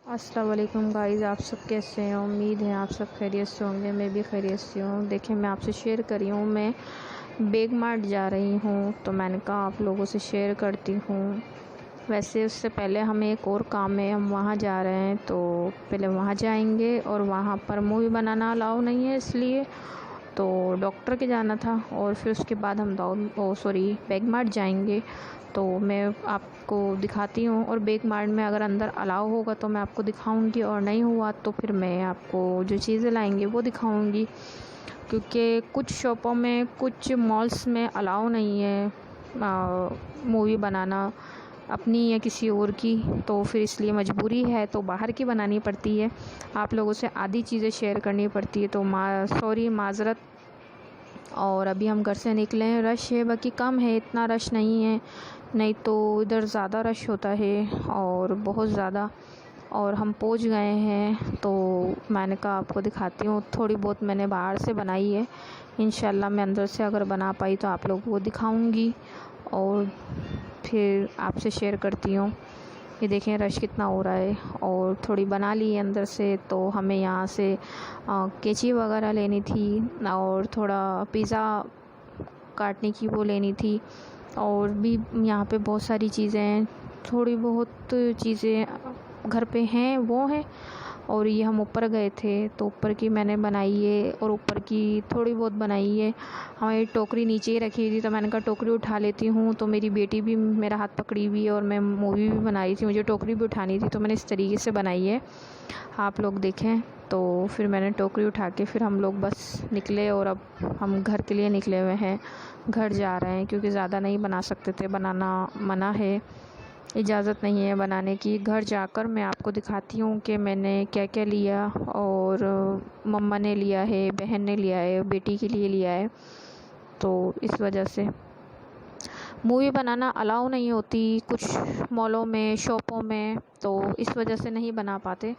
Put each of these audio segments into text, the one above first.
अस्सलाम वालेकुम गाइज़, आप सब कैसे हैं। उम्मीद है आप सब खैरियत से होंगे। मैं भी खैरियत से हूँ। देखिए, मैं आपसे शेयर कर रही हूँ, मैं बिग मार्ट जा रही हूँ, तो मैंने कहा आप लोगों से शेयर करती हूँ। वैसे उससे पहले हमें एक और काम है, हम वहाँ जा रहे हैं, तो पहले वहाँ जाएंगे और वहाँ पर मूवी बनाना अलाउ नहीं है, इसलिए तो डॉक्टर के जाना था। और फिर उसके बाद हम बिग मार्ट जाएंगे। तो मैं आपको दिखाती हूँ, और बिग मार्ट में अगर अंदर अलाउ होगा तो मैं आपको दिखाऊंगी, और नहीं हुआ तो फिर मैं आपको जो चीज़ें लाएंगे वो दिखाऊंगी। क्योंकि कुछ शॉपों में, कुछ मॉल्स में अलाउ नहीं है मूवी बनाना अपनी या किसी और की, तो फिर इसलिए मजबूरी है तो बाहर की बनानी पड़ती है। आप लोगों से आधी चीज़ें शेयर करनी पड़ती है, तो माज़रत। और अभी हम घर से निकले हैं, रश है, बाकी कम है, इतना रश नहीं है, नहीं तो इधर ज़्यादा रश होता है और बहुत ज़्यादा। और हम पहुंच गए हैं, तो मैंने कहा आपको दिखाती हूँ। थोड़ी बहुत मैंने बाहर से बनाई है, इंशाल्लाह मैं अंदर से अगर बना पाई तो आप लोगों को दिखाऊंगी और फिर आपसे शेयर करती हूँ। ये देखें रश कितना हो रहा है। और थोड़ी बना ली है अंदर से, तो हमें यहाँ से कैंची वगैरह लेनी थी, और थोड़ा पिज़्ज़ा काटने की वो लेनी थी, और भी यहाँ पे बहुत सारी चीज़ें हैं। थोड़ी बहुत चीज़ें घर पे हैं, वो हैं। और ये हम ऊपर गए थे, तो ऊपर की मैंने बनाई है और ऊपर की थोड़ी बहुत बनाई है। हमारी टोकरी नीचे ही रखी थी, तो मैंने कहा टोकरी उठा लेती हूँ। तो मेरी बेटी भी मेरा हाथ पकड़ी हुई है और मैं मूवी भी बनाई थी, मुझे टोकरी भी उठानी थी, तो मैंने इस तरीके से बनाई है, आप लोग देखें। तो फिर मैंने टोकरी उठा के फिर हम लोग बस निकले, और अब हम घर के लिए निकले हुए हैं, घर जा रहे हैं, क्योंकि ज़्यादा नहीं बना सकते थे, बनाना मना है, इजाज़त नहीं है बनाने की। घर जाकर मैं आपको दिखाती हूँ कि मैंने क्या क्या लिया, और मम्मा ने लिया है, बहन ने लिया है, बेटी के लिए लिया है। तो इस वजह से मूवी बनाना अलाउ नहीं होती कुछ मॉलों में, शॉपों में, तो इस वजह से नहीं बना पाते।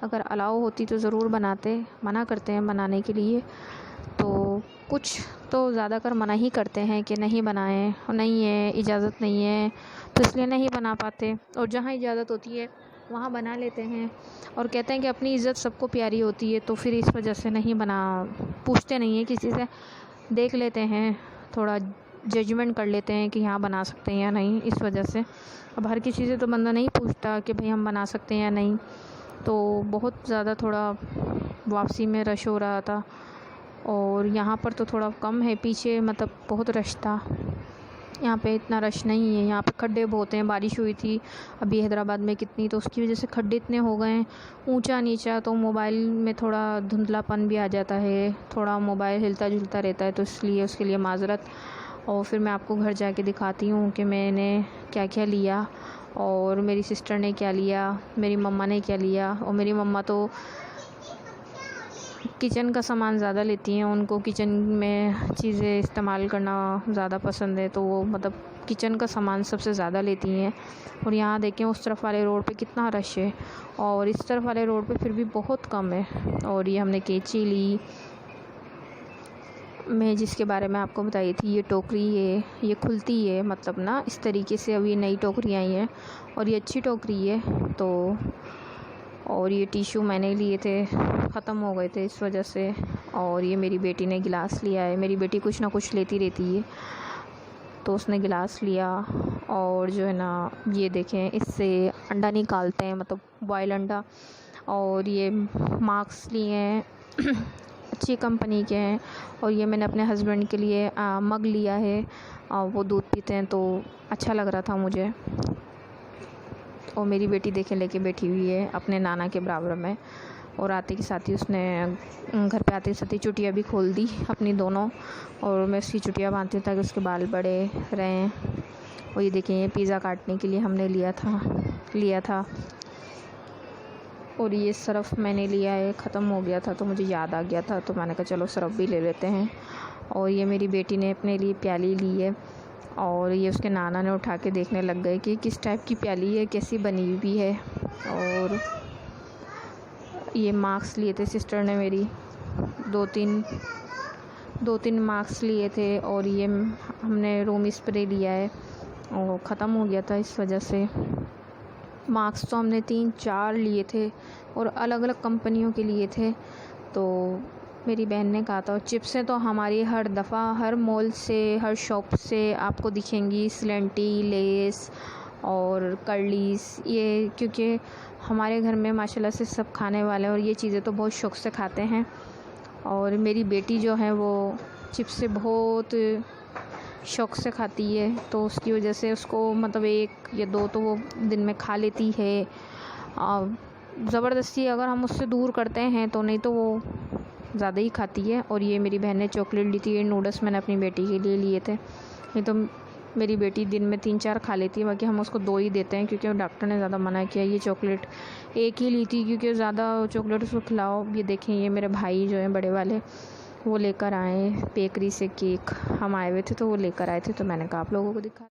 अगर अलाउ होती तो ज़रूर बनाते, मना करते हैं बनाने के लिए। तो कुछ तो ज़्यादातर मना ही करते हैं कि नहीं बनाएं, नहीं है, इजाज़त नहीं है, तो इसलिए नहीं बना पाते। और जहाँ इजाज़त होती है वहाँ बना लेते हैं, और कहते हैं कि अपनी इज़्ज़त सबको प्यारी होती है, तो फिर इस वजह से नहीं बना, पूछते नहीं हैं किसी से, देख लेते हैं, थोड़ा जजमेंट कर लेते हैं कि यहाँ बना सकते हैं या नहीं, इस वजह से। अब हर किसी से तो बंदा नहीं पूछता कि भाई हम बना सकते हैं या नहीं। तो बहुत ज़्यादा थोड़ा वापसी में रश हो रहा था, और यहाँ पर तो थोड़ा कम है, पीछे मतलब बहुत रश था। यहाँ पे इतना रश नहीं है, यहाँ पे खड्डे बहुत हैं, बारिश हुई थी अभी हैदराबाद में कितनी, तो उसकी वजह से खड्डे इतने हो गए हैं, ऊंचा नीचा, तो मोबाइल में थोड़ा धुंधलापन भी आ जाता है, थोड़ा मोबाइल हिलता जुलता रहता है, तो इसलिए उसके लिए माज़रत। और फिर मैं आपको घर जाके दिखाती हूँ कि मैंने क्या क्या लिया, और मेरी सिस्टर ने क्या लिया, मेरी मम्मा ने क्या लिया। और मेरी मम्मा तो किचन का सामान ज़्यादा लेती हैं, उनको किचन में चीज़ें इस्तेमाल करना ज़्यादा पसंद है, तो वो मतलब किचन का सामान सबसे ज़्यादा लेती हैं। और यहाँ देखें उस तरफ वाले रोड पे कितना रश है, और इस तरफ वाले रोड पे फिर भी बहुत कम है। और ये हमने कैंची ली, मैं जिसके बारे में आपको बताई थी, ये टोकरी है, ये खुलती है, मतलब ना इस तरीके से। अभी नई टोकरी आई है और ये अच्छी टोकरी है। तो और ये टिशू मैंने लिए थे, ख़त्म हो गए थे इस वजह से। और ये मेरी बेटी ने गिलास लिया है, मेरी बेटी कुछ ना कुछ लेती रहती है, तो उसने गिलास लिया। और जो है ना, ये देखें इससे अंडा निकालते हैं, मतलब बॉयल अंडा। और ये मास्क लिए हैं अच्छी कंपनी के हैं। और ये मैंने अपने हस्बैंड के लिए मग लिया है, वो दूध पीते हैं, तो अच्छा लग रहा था मुझे। और मेरी बेटी देखे लेके बैठी हुई है अपने नाना के बराबर में, और आते के साथ ही उसने घर पे आते के साथ ही चुटिया भी खोल दी अपनी दोनों, और मैं उसकी चुटिया बांधती हूँ ताकि उसके बाल बड़े रहें। और ये देखें, ये पिज़्ज़ा काटने के लिए हमने लिया था। और ये सरफ़ मैंने लिया है, ख़त्म हो गया था तो मुझे याद आ गया था, तो मैंने कहा चलो सरफ़ भी ले लेते हैं। और ये मेरी बेटी ने अपने लिए प्याली ली है, और ये उसके नाना ने उठा के देखने लग गए कि किस टाइप की प्याली है, कैसी बनी हुई है। और ये मास्क लिए थे सिस्टर ने मेरी, दो तीन मास्क लिए थे। और ये हमने रूम स्प्रे लिया है, और ख़त्म हो गया था इस वजह से। मास्क तो हमने 3-4 लिए थे और अलग अलग कंपनियों के लिए थे। तो मेरी बहन ने कहा था, चिप्सें तो हमारी हर दफ़ा हर मॉल से, हर शॉप से आपको दिखेंगी, स्लेंटी, लेस और कर्लीस, ये क्योंकि हमारे घर में माशाल्लाह से सब खाने वाले हैं और ये चीज़ें तो बहुत शौक़ से खाते हैं। और मेरी बेटी जो है वो चिप्स से बहुत शौक़ से खाती है, तो उसकी वजह से उसको मतलब 1 या 2 तो वो दिन में खा लेती है। ज़बरदस्ती अगर हम उससे दूर करते हैं तो, नहीं तो वो ज़्यादा ही खाती है। और ये मेरी बहन ने चॉकलेट ली थी, ये नूडल्स मैंने अपनी बेटी के लिए लिए थे। नहीं तो मेरी बेटी दिन में 3-4 खा लेती है, बाकी हम उसको 2 ही देते हैं क्योंकि डॉक्टर ने ज़्यादा मना किया। ये चॉकलेट 1 ही ली थी क्योंकि ज़्यादा चॉकलेट उसको खिलाओ। ये देखें, ये मेरे भाई जो हैं बड़े वाले, वो लेकर आए बेकरी से केक, हम आए हुए थे तो वो लेकर आए थे, तो मैंने कहा आप लोगों को दिखा।